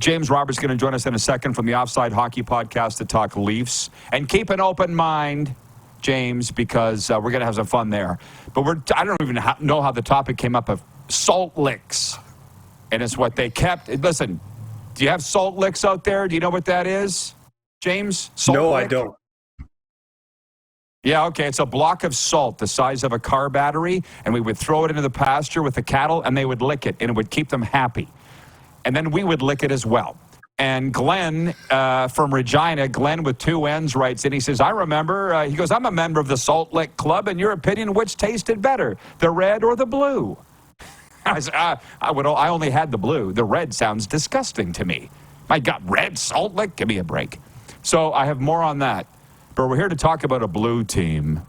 James Roberts going to join us in a second from the Offside Hockey Podcast to talk Leafs. And keep an open mind, James, because we're going to have some fun there. But I don't even know how the topic came up of salt licks. And it's what they kept. Listen, do you have salt licks out there? Do you know what that is, James? Salt no, lick? I don't. Yeah, okay. It's a block of salt the size of a car battery, and we would throw it into the pasture with the cattle, and they would lick it, and it would keep them happy. And then we would lick it as well. And Glenn from Regina, Glenn with 2 N's, writes in. He says, I remember, he goes, I'm a member of the Salt Lick Club. In your opinion, which tasted better, the red or the blue? I said, I only had the blue. The red sounds disgusting to me. My God, red Salt Lick? Give me a break. So I have more on that. But we're here to talk about a blue team,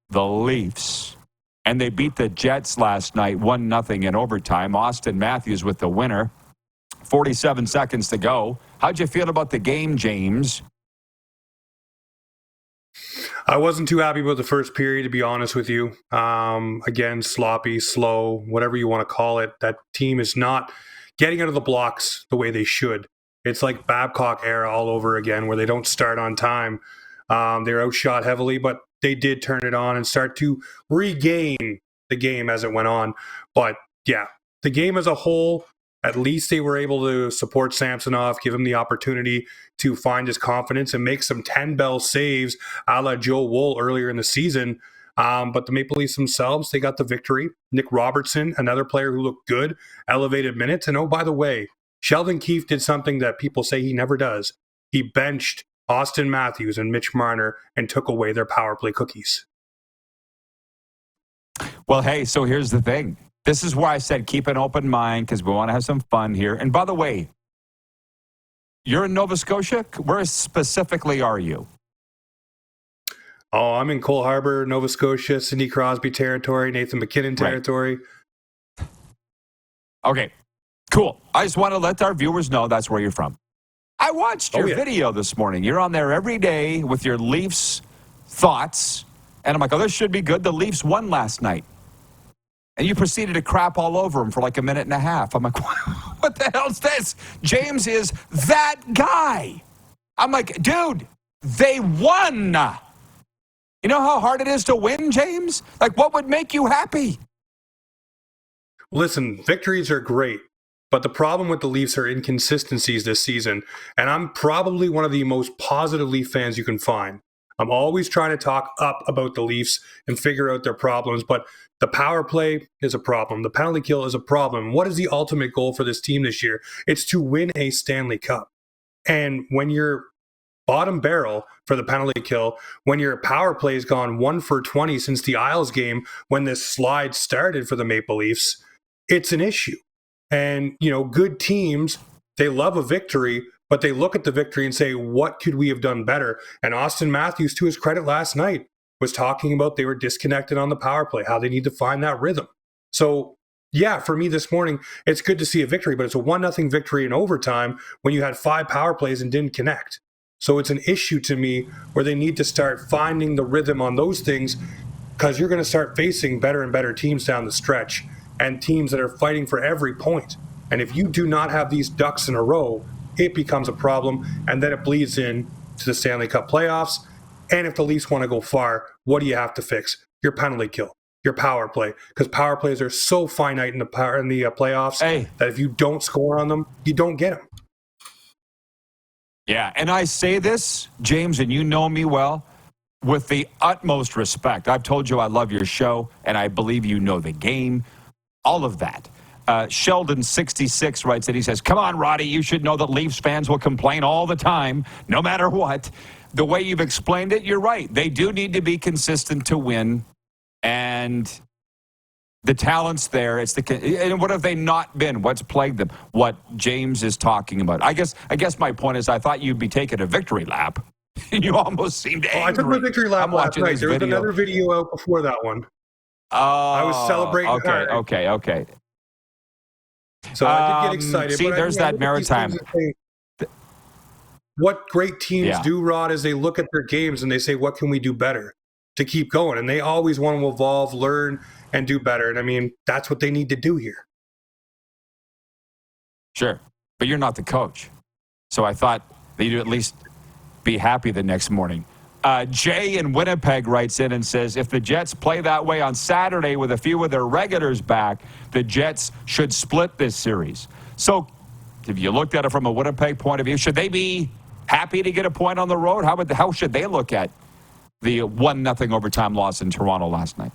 the Leafs. And they beat the Jets last night, 1-0 in overtime. Austin Matthews with the winner. 47 seconds to go. How'd you feel about the game, James? I wasn't too happy about the first period, to be honest with you. Again, sloppy, slow, whatever you want to call it. That team is not getting out of the blocks the way they should. It's like Babcock era all over again, where they don't start on time. They're outshot heavily, but they did turn it on and start to regain the game as it went on. But yeah, the game as a whole, at least they were able to support Samsonov, give him the opportunity to find his confidence and make some 10-bell saves a la Joe Wool earlier in the season. But the Maple Leafs themselves, they got the victory. Nick Robertson, another player who looked good, elevated minutes. And oh, by the way, Sheldon Keefe did something that people say he never does. He benched Austin Matthews and Mitch Marner and took away their power play cookies. Well, hey, so here's the thing. This is why I said keep an open mind, because we want to have some fun here. And by the way, you're in Nova Scotia? Where specifically are you? Oh, I'm in Cole Harbour, Nova Scotia, Sidney Crosby territory, Nathan McKinnon territory. Right. Okay, cool. I just want to let our viewers know that's where you're from. I watched your video this morning. You're on there every day with your Leafs thoughts. And I'm like, oh, this should be good. The Leafs won last night. And you proceeded to crap all over him for like a minute and a half. I'm like, what the hell's this? James is that guy. I'm like, dude, they won. You know how hard it is to win, James? Like, what would make you happy? Listen, victories are great. But the problem with the Leafs are inconsistencies this season. And I'm probably one of the most positive Leaf fans you can find. I'm always trying to talk up about the Leafs and figure out their problems. But the power play is a problem. The penalty kill is a problem. What is the ultimate goal for this team this year? It's to win a Stanley Cup. And when you're bottom barrel for the penalty kill, when your power play has gone 1 for 20 since the Isles game, when this slide started for the Maple Leafs, it's an issue. And, you know, good teams, they love a victory, but they look at the victory and say, what could we have done better? And Austin Matthews, to his credit last night, was talking about they were disconnected on the power play, how they need to find that rhythm. So, yeah, for me this morning, it's good to see a victory, but it's a 1-0 victory in overtime when you had 5 power plays and didn't connect. So it's an issue to me where they need to start finding the rhythm on those things, because you're going to start facing better and better teams down the stretch and teams that are fighting for every point. And if you do not have these ducks in a row, it becomes a problem, and then it bleeds in to the Stanley Cup playoffs. And if the Leafs want to go far, what do you have to fix? Your penalty kill, your power play, because power plays are so finite in the playoffs that if you don't score on them, you don't get them. Yeah, and I say this, James, and you know me well, with the utmost respect. I've told you I love your show, and I believe you know the game. All of that. Sheldon66 writes that he says, come on, Roddy, you should know that Leafs fans will complain all the time, no matter what. The way you've explained it, you're right. They do need to be consistent to win, and the talent's there. And what have they not been? What's plagued them? What James is talking about. I guess my point is I thought you'd be taking a victory lap. You almost seemed angry. I took my victory lap last night. There was another video out before that one. I was celebrating. Okay. So I did get excited. See, there's that maritime. What great teams do, Rod, is they look at their games and they say, what can we do better to keep going? And they always want to evolve, learn, and do better. And I mean, that's what they need to do here. Sure. But you're not the coach. So I thought that you'd at least be happy the next morning. Jay in Winnipeg writes in and says, if the Jets play that way on Saturday with a few of their regulars back, the Jets should split this series. So if you looked at it from a Winnipeg point of view, should they be happy to get a point on the road? How should they look at the 1-0 overtime loss in Toronto last night?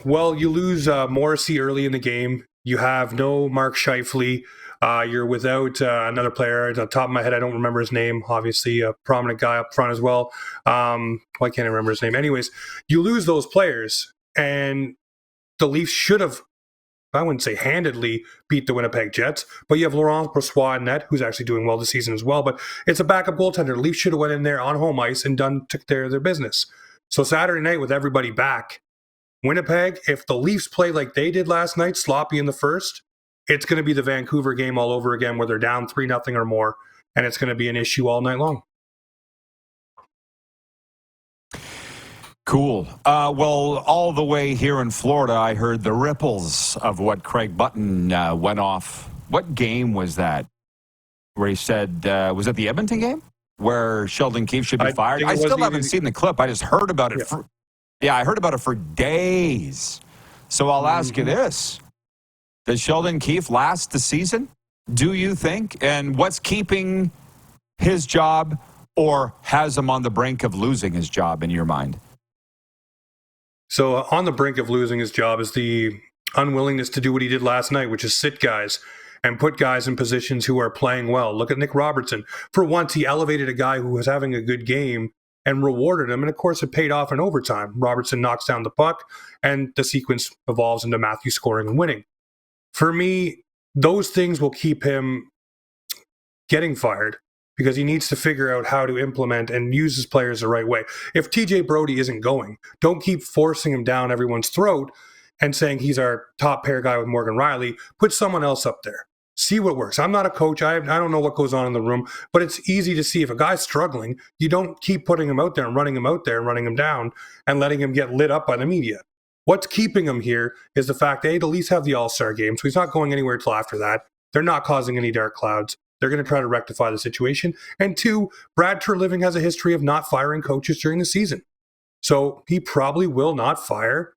Well, you lose Morrissey early in the game. You have no Mark Scheifele. You're without another player. At the top of my head, I don't remember his name. Obviously, a prominent guy up front as well. Why can't I remember his name? Anyways, you lose those players, and the Leafs should have, I wouldn't say handedly, beat the Winnipeg Jets, but you have Laurent Brossoit in net, who's actually doing well this season as well. But it's a backup goaltender. The Leafs should have went in there on home ice and took care of their business. So Saturday night, with everybody back, Winnipeg, if the Leafs play like they did last night, sloppy in the first, it's going to be the Vancouver game all over again where they're down 3-0 or more, and it's going to be an issue all night long. Cool. Well, all the way here in Florida, I heard the ripples of what Craig Button went off. What game was that? Where he said, was it the Edmonton game? Where Sheldon Keefe should be fired? I still haven't seen the clip. I just heard about it. I heard about it for days. So I'll ask you this. Does Sheldon Keefe last the season, do you think? And what's keeping his job or has him on the brink of losing his job in your mind? So on the brink of losing his job is the unwillingness to do what he did last night, which is sit guys and put guys in positions who are playing well. Look at Nick Robertson. For once, he elevated a guy who was having a good game and rewarded him. And of course, it paid off in overtime. Robertson knocks down the puck, and the sequence evolves into Matthew scoring and winning. For me, those things will keep him getting fired because he needs to figure out how to implement and use his players the right way. If TJ Brody isn't going, don't keep forcing him down everyone's throat and saying he's our top pair guy with Morgan Riley. Put someone else up there. See what works. I'm not a coach. I don't know what goes on in the room, but it's easy to see if a guy's struggling, you don't keep putting him out there and running him out there and running him down and letting him get lit up by the media. What's keeping him here is the fact that, A, the Leafs have the All-Star game, so he's not going anywhere until after that. They're not causing any dark clouds. They're going to try to rectify the situation. And 2, Brad Treliving has a history of not firing coaches during the season. So he probably will not fire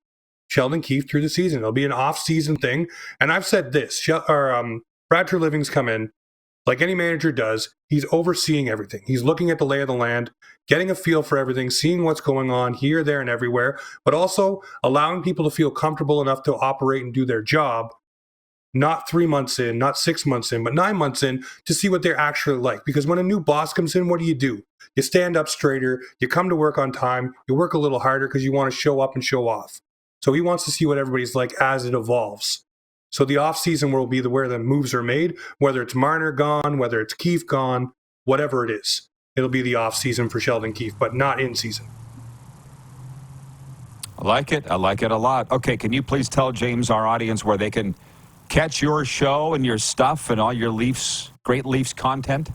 Sheldon Keefe through the season. It'll be an off-season thing. And I've said this, Brad Treliving's come in, like any manager does, he's overseeing everything. He's looking at the lay of the land, getting a feel for everything, seeing what's going on here, there, and everywhere, but also allowing people to feel comfortable enough to operate and do their job, not 3 months in, not 6 months in, but 9 months in, to see what they're actually like. Because when a new boss comes in, what do? You stand up straighter, you come to work on time, you work a little harder because you want to show up and show off. So he wants to see what everybody's like as it evolves. So the offseason will be where the moves are made, whether it's Marner gone, whether it's Keefe gone, whatever it is. It'll be the offseason for Sheldon Keefe, but not in season. I like it. I like it a lot. Okay, can you please tell James, our audience, where they can catch your show and your stuff and all your Leafs, great Leafs content?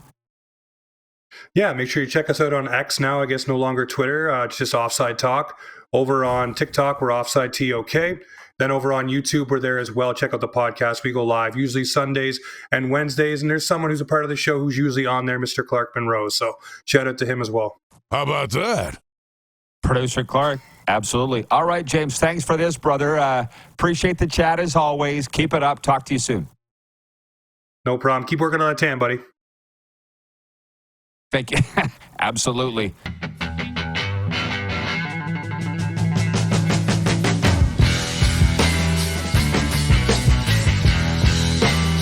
Yeah, make sure you check us out on X now, I guess no longer Twitter. It's just Offside Talk. Over on TikTok, we're Offside TOK. Then over on YouTube, we're there as well. Check out the podcast. We go live usually Sundays and Wednesdays. And there's someone who's a part of the show who's usually on there, Mr. Clark Monroe. So shout out to him as well. How about that? Producer Clark, absolutely. All right, James, thanks for this, brother. Appreciate the chat as always. Keep it up. Talk to you soon. No problem. Keep working on that tan, buddy. Thank you. Absolutely.